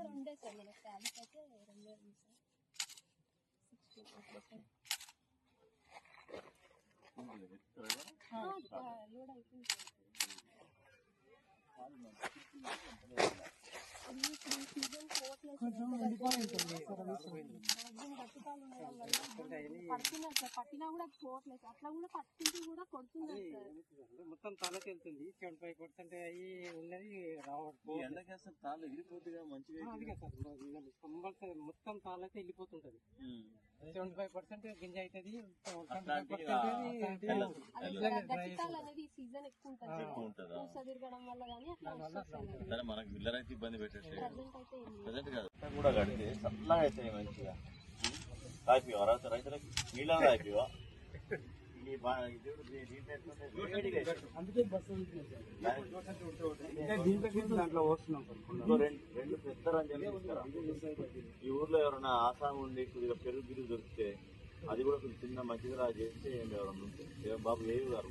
రెండే సార్ మనకు ట్యాబ్లెట్ అయితే రెండే ఉంది సార్ లోడ్ అయిపోయింది పట్టినా కూడా పోవట్లేదు అట్లా కూడా పట్టుకుంటూ కూడా కొడుతున్నారు సార్ మొత్తం తాళకి వెళ్తుంది 75% అయ్యి ఉన్నది రావట్లేదు తాళ వెళ్ళిపోతుంది కంపల్సరీ మొత్తం తాళైతే వెళ్ళిపోతుంటది 75% గింజ అవుతుంది అనేది సీజన్ ఎక్కువ ఉంటుంది తిరగడం వల్ల కానీ అట్లా మనకు మిల్లర్ అయితే ఇబ్బంది పెట్టేసి కూడా కడితే చల్లగా అవుతాయి మంచిగా తాగివా రైతులకు నీళ్ళ తాగివా రెండు పెద్ద రంజాలు ఈ ఊర్లో ఎవరైనా ఆసాం ఉండి కొద్దిగా పెరుగు గిరుగు దొరికితే అది కూడా కొంచెం చిన్న మంచిగా చేస్తే ఎవరన్నా బాబు ఏవి గారు